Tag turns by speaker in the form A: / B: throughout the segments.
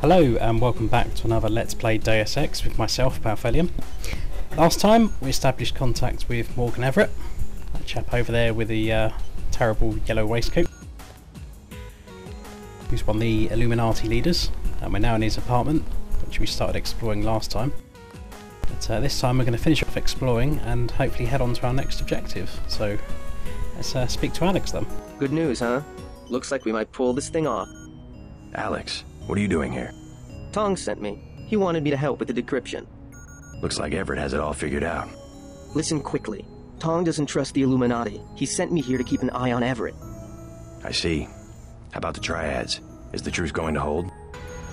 A: Hello and welcome back to another Let's Play Deus Ex with myself, Balfelium. Last time we established contact with Morgan Everett, that chap over there with the terrible yellow waistcoat, who's one of the Illuminati leaders, and we're now in his apartment, which we started exploring last time. But this time we're going to finish off exploring and hopefully head on to our next objective. So let's speak to Alex then.
B: Good news, huh? Looks like we might pull this thing off.
C: Alex, what are you doing here?
B: Tong sent me. He wanted me to help with the decryption.
C: Looks like Everett has it all figured out.
B: Listen quickly. Tong doesn't trust the Illuminati. He sent me here to keep an eye on Everett.
C: I see. How about the Triads? Is the truce going to hold?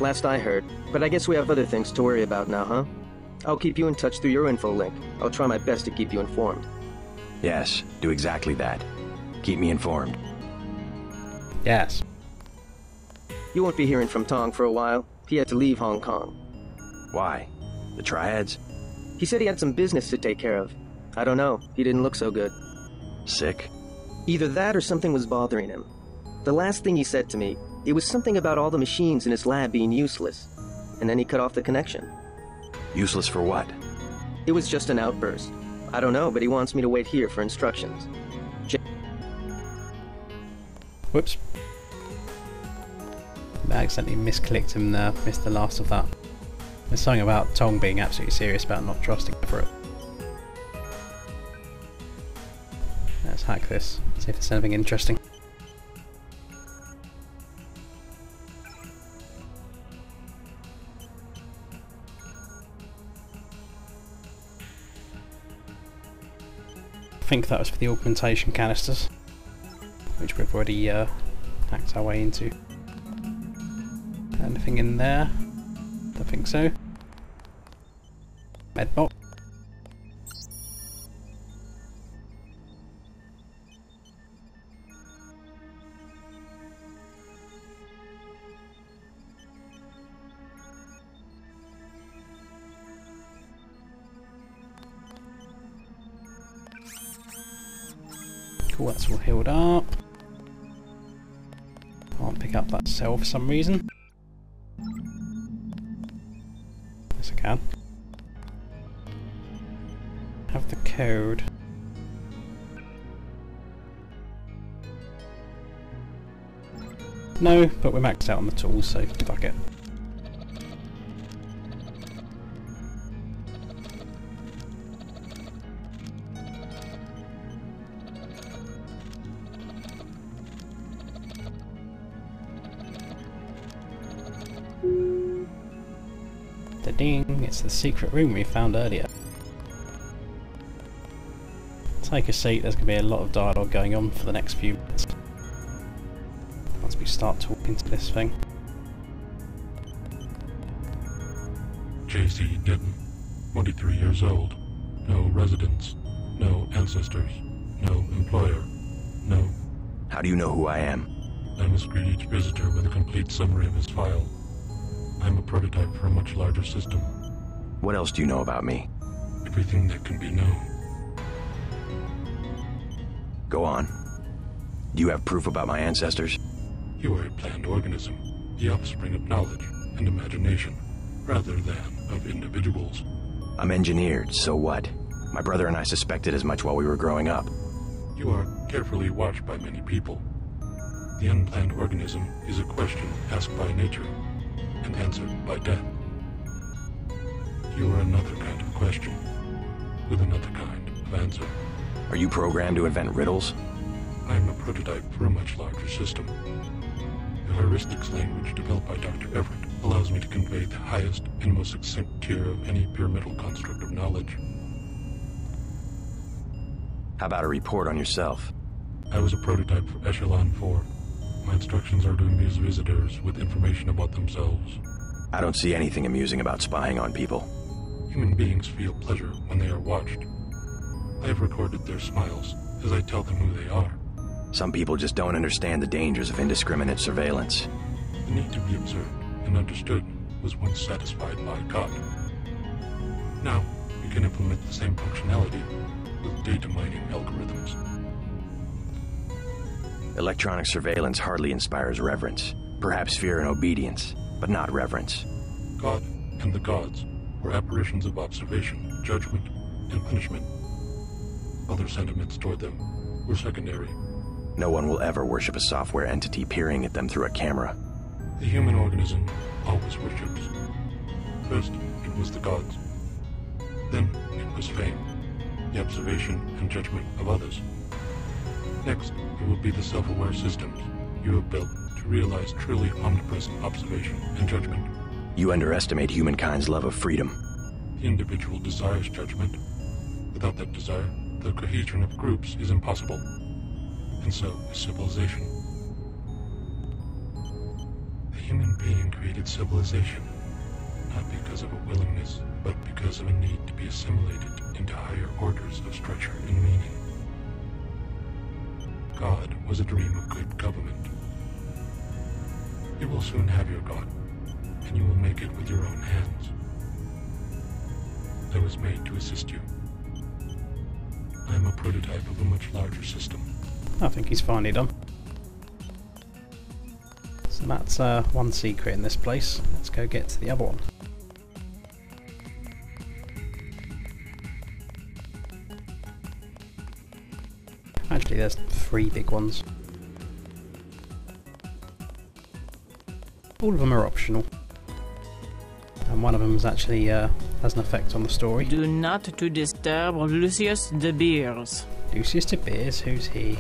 B: Last I heard. But I guess we have other things to worry about now, huh? I'll keep you in touch through your info link. I'll try my best to keep you informed.
C: Yes, do exactly that. Keep me informed.
A: Yes.
B: You won't be hearing from Tong for a while. He had to leave Hong Kong.
C: Why? The Triads?
B: He said he had some business to take care of. I don't know. He didn't look so good.
C: Sick?
B: Either that or something was bothering him. The last thing he said to me, it was something about all the machines in his lab being useless. And then he cut off the connection.
C: Useless for what?
B: It was just an outburst. I don't know, but he wants me to wait here for instructions.
A: Whoops. I accidentally misclicked and missed the last of that. There's something about Tong being absolutely serious about not trusting for it. Let's hack this, see if there's anything interesting. I think that was for the augmentation canisters, which we've already hacked our way into. Anything in there? Don't think so. Medbot. Cool, that's all healed up. Can't pick up that cell for some reason. Yes, I can. Have the code. No, but we're maxed out on the tools, so fuck it. Ding, it's the secret room we found earlier. Take a seat, there's going to be a lot of dialogue going on for the next few minutes. Once we start talking to this thing.
D: JC Denton, 23 years old, no residence, no ancestors, no employer, no...
C: How do you know who I am?
D: I must greet each visitor with a complete summary of his file. I'm a prototype for a much larger system.
C: What else do you know about me?
D: Everything that can be known.
C: Go on. Do you have proof about my ancestors?
D: You are a planned organism, the offspring of knowledge and imagination, rather than of individuals.
C: I'm engineered, so what? My brother and I suspected as much while we were growing up.
D: You are carefully watched by many people. The unplanned organism is a question asked by nature and answered by death. You are another kind of question, with another kind of answer.
C: Are you programmed to invent riddles?
D: I am a prototype for a much larger system. The heuristics language developed by Dr. Everett allows me to convey the highest and most succinct tier of any pyramidal construct of knowledge.
C: How about a report on yourself?
D: I was a prototype for Echelon 4. My instructions are to amuse visitors with information about themselves.
C: I don't see anything amusing about spying on people.
D: Human beings feel pleasure when they are watched. I have recorded their smiles as I tell them who they are.
C: Some people just don't understand the dangers of indiscriminate surveillance.
D: The need to be observed and understood was once satisfied by God. Now, we can implement the same functionality with data mining algorithms.
C: Electronic surveillance hardly inspires reverence, perhaps fear and obedience. but not reverence.
D: God and the gods were apparitions of observation, judgment, and punishment. Other sentiments toward them were secondary.
C: No one will ever worship a software entity peering at them through a camera.
D: The human organism always worships. First, it was the gods. Then, it was fame, the observation and judgment of others. Next, it will be the self-aware systems you have built to realize truly omnipresent observation and judgment.
C: You underestimate humankind's love of freedom.
D: The individual desires judgment. Without that desire, the cohesion of groups is impossible. And so is civilization. The human being created civilization, not because of a willingness, but because of a need to be assimilated into higher orders of structure and meaning. God was a dream of good government. You will soon have your God, and you will make it with your own hands. I was made to assist you. I am a prototype of a much larger system.
A: I think he's finally done. So that's one secret in this place. Let's go get to the other one. Actually, there's 3 big ones. All of them are optional. And one of them is actually has an effect on the story.
E: Do not to disturb Lucius de Beers.
A: Lucius de Beers, who's he?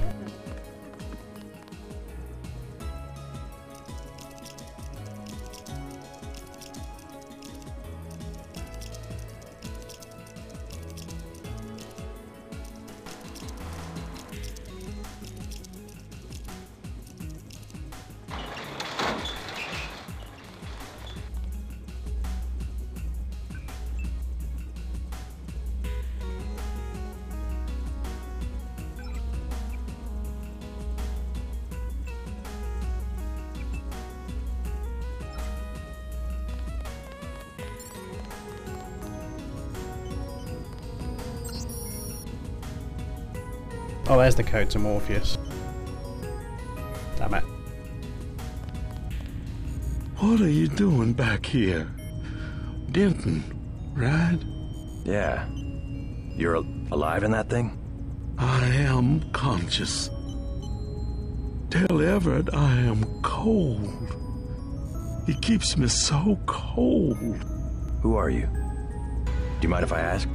A: Oh, there's the code to Morpheus. Damn it.
F: What are you doing back here? Denton, right?
C: Yeah. You're alive in that thing?
F: I am conscious. Tell Everett I am cold. He keeps me so cold.
C: Who are you? Do you mind if I ask?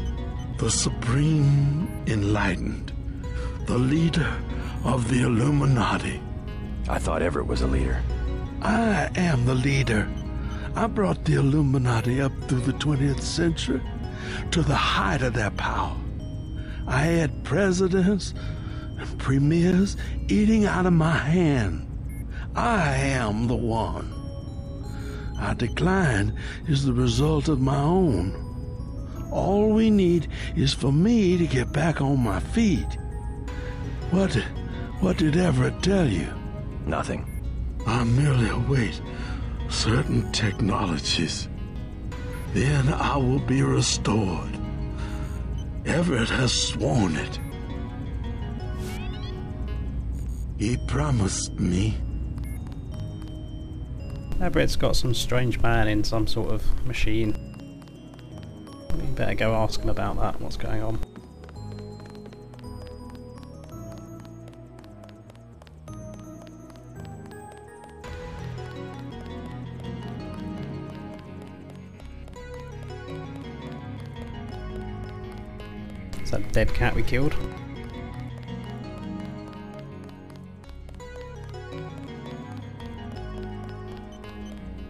F: The Supreme Enlightened. The leader of the Illuminati.
C: I thought Everett was a leader.
F: I am the leader. I brought the Illuminati up through the 20th century to the height of their power. I had presidents and premiers eating out of my hand. I am the one. Our decline is the result of my own. All we need is for me to get back on my feet. What did Everett tell you?
C: Nothing.
F: I merely await certain technologies. Then I will be restored. Everett has sworn it. He promised me.
A: Everett's got some strange man in some sort of machine. We better go ask him about that, what's going on. Is that dead cat we killed?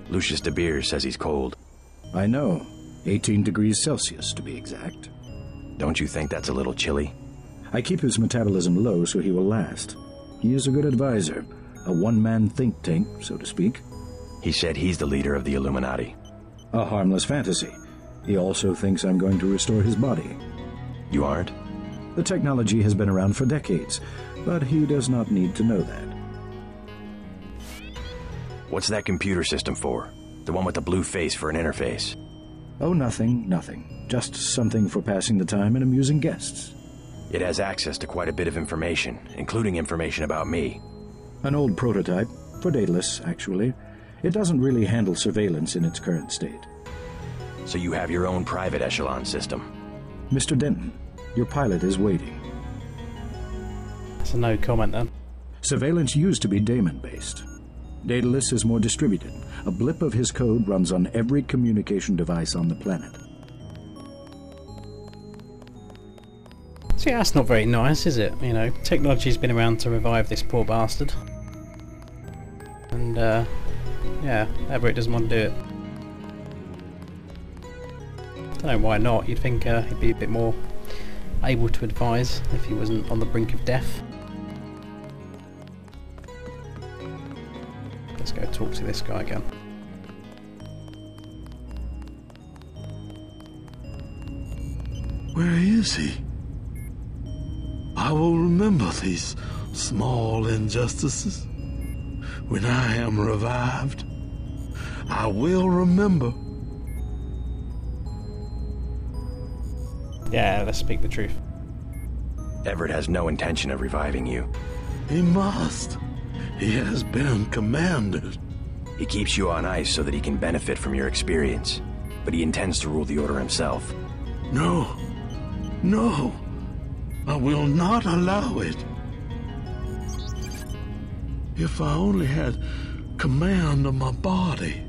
C: Lucius de Beers says he's cold.
G: I know. 18 degrees Celsius, to be exact.
C: Don't you think that's a little chilly?
G: I keep his metabolism low so he will last. He is a good advisor, a one-man think tank, so to speak.
C: He said he's the leader of the Illuminati.
G: A harmless fantasy. He also thinks I'm going to restore his body.
C: You aren't?
G: The technology has been around for decades, but he does not need to know that.
C: What's that computer system for? The one with the blue face for an interface?
G: Oh, nothing. Just something for passing the time and amusing guests.
C: It has access to quite a bit of information, including information about me.
G: An old prototype, for Daedalus, actually. It doesn't really handle surveillance in its current state.
C: So you have your own private echelon system.
G: Mr. Denton, your pilot is waiting.
A: That's a no comment then.
G: Surveillance used to be daemon-based. Daedalus is more distributed. A blip of his code runs on every communication device on the planet.
A: So yeah, that's not very nice, is it? You know, technology's been around to revive this poor bastard. And, yeah, Everett doesn't want to do it. Don't know why not. You'd think he'd be a bit more able to advise if he wasn't on the brink of death. Let's go talk to this guy again.
F: Where is he? I will remember these small injustices. When I am revived, I will remember.
A: Yeah, let's speak the truth.
C: Everett has no intention of reviving you.
F: He must. He has been commanded.
C: He keeps you on ice so that he can benefit from your experience, but he intends to rule the Order himself.
F: No. No. I will not allow it. If I only had command of my body.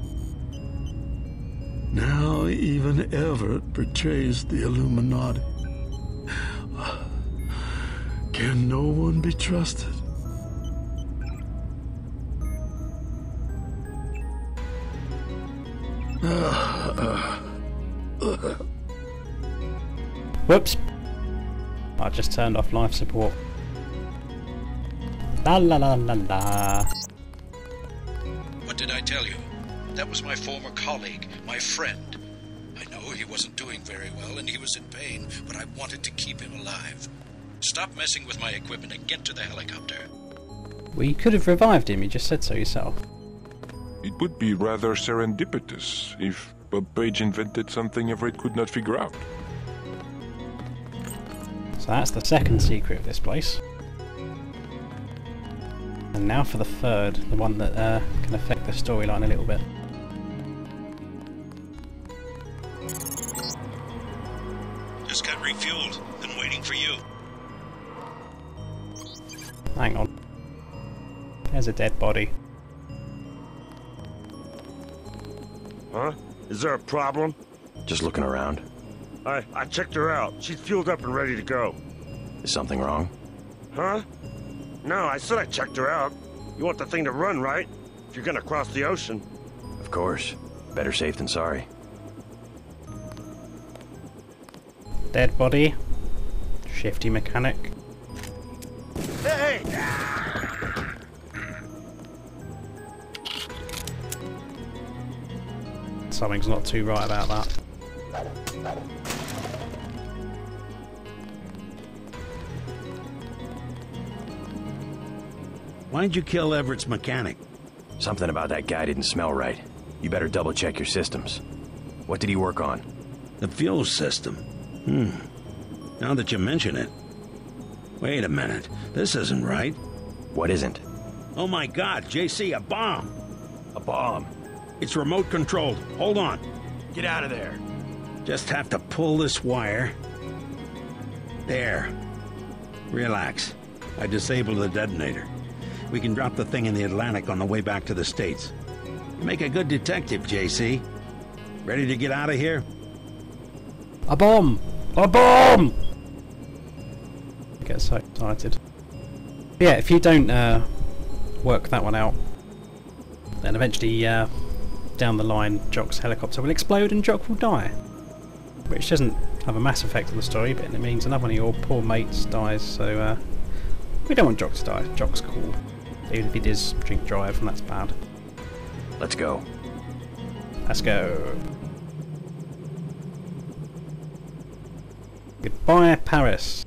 F: Now even Everett betrays the Illuminati. Can no one be trusted?
A: Whoops! I just turned off life support. La la la la la.
H: What did I tell you? That was my former colleague, my friend. I know he wasn't doing very well and he was in pain, but I wanted to keep him alive. Stop messing with my equipment and get to the helicopter.
A: Well, you could have revived him, you just said so yourself.
D: It would be rather serendipitous if Bob Page invented something Everett could not figure out.
A: So that's the second secret of this place. And now for the third, the one that can affect the storyline a little bit.
H: Just got refueled. Been waiting for you.
A: Hang on. There's a dead body.
I: Huh? Is there a problem?
C: Just looking around.
I: I checked her out. She's fueled up and ready to go.
C: Is something wrong?
I: Huh? No, I said I checked her out. You want the thing to run, right? If you're gonna cross the ocean.
C: Of course. Better safe than sorry.
A: Dead body. Shifty mechanic.
I: Hey!
A: Something's not too right about that.
J: Why'd you kill Everett's mechanic?
C: Something about that guy didn't smell right. You better double check your systems. What did he work on?
J: The fuel system. Now that you mention it. Wait a minute. This isn't right.
C: What isn't?
J: Oh my God, JC, a bomb!
C: A bomb?
J: It's remote controlled. Hold on.
C: Get out of there.
J: Just have to pull this wire. There. Relax. I disabled the detonator. We can drop the thing in the Atlantic on the way back to the States. You make a good detective, JC. Ready to get out of here?
A: A bomb! A bomb! I get so excited. But yeah, if you don't work that one out, then eventually down the line Jock's helicopter will explode and Jock will die. Which doesn't have a massive effect on the story, but it means another one of your poor mates dies, so we don't want Jock to die. Jock's cool. Even if he does drink drive, and that's bad.
C: Let's go.
A: Let's go. Goodbye, Paris.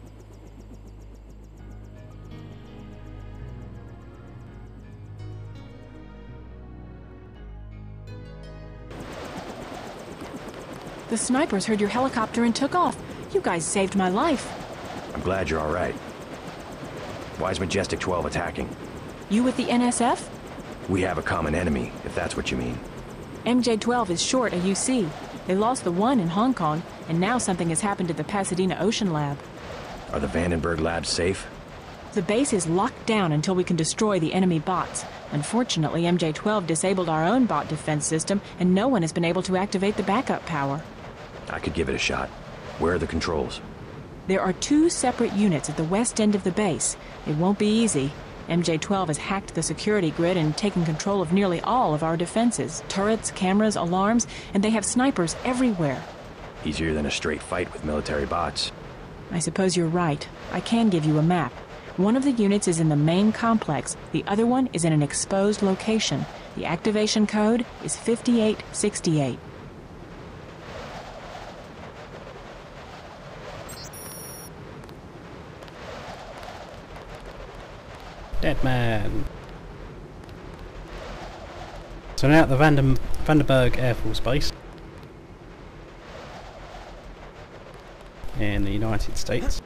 K: The snipers heard your helicopter and took off. You guys saved my life.
C: I'm glad you're all right. Why is Majestic 12 attacking?
K: You with the NSF?
C: We have a common enemy, if that's what you mean.
K: MJ-12 is short a UC. They lost the one in Hong Kong, and now something has happened to the Pasadena Ocean Lab.
C: Are the Vandenberg labs safe?
K: The base is locked down until we can destroy the enemy bots. Unfortunately, MJ-12 disabled our own bot defense system, and no one has been able to activate the backup power.
C: I could give it a shot. Where are the controls?
K: There are 2 separate units at the west end of the base. It won't be easy. MJ-12 has hacked the security grid and taken control of nearly all of our defenses. Turrets, cameras, alarms, and they have snipers everywhere.
C: Easier than a straight fight with military bots.
K: I suppose you're right. I can give you a map. One of the units is in the main complex. The other one is in an exposed location. The activation code is 5868.
A: Dead man. So now at the Vandenberg Air Force Base in the United States.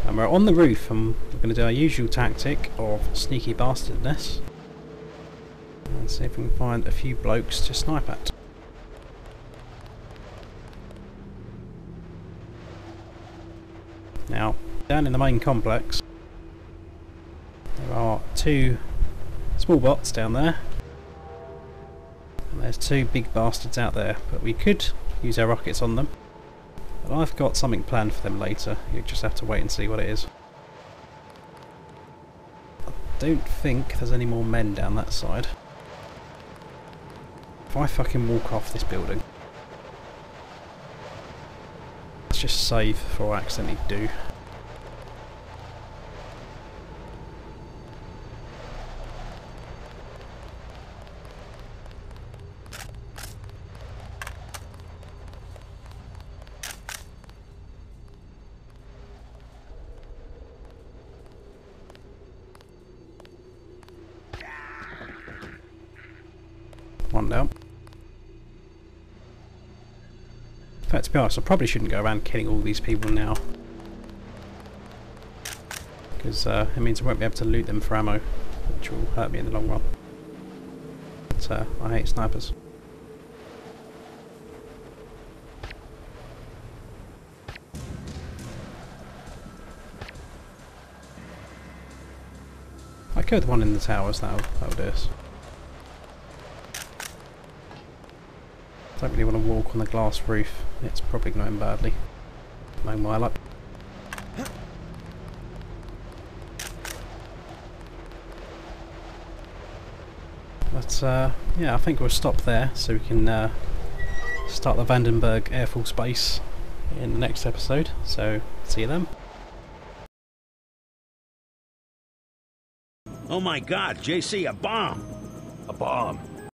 A: And we're on the roof, and we're going to do our usual tactic of sneaky bastardness and see if we can find a few blokes to snipe at. Now, down in the main complex, there are 2 small bots down there, and there's 2 big bastards out there, but we could use our rockets on them. But I've got something planned for them later. You just have to wait and see what it is. I don't think there's any more men down that side. If I fucking walk off this building, let's just save before I accidentally do. One down. In fact, to be honest, I probably shouldn't go around killing all these people now, because it means I won't be able to loot them for ammo, which will hurt me in the long run. But I hate snipers. I killed the one in the towers, that'll do us. Don't really want to walk on the glass roof, it's probably going to end badly. No my luck. But yeah, I think we'll stop there so we can start the Vandenberg Air Force Base in the next episode, so see you then.
J: Oh my god, JC, a bomb!
C: A bomb?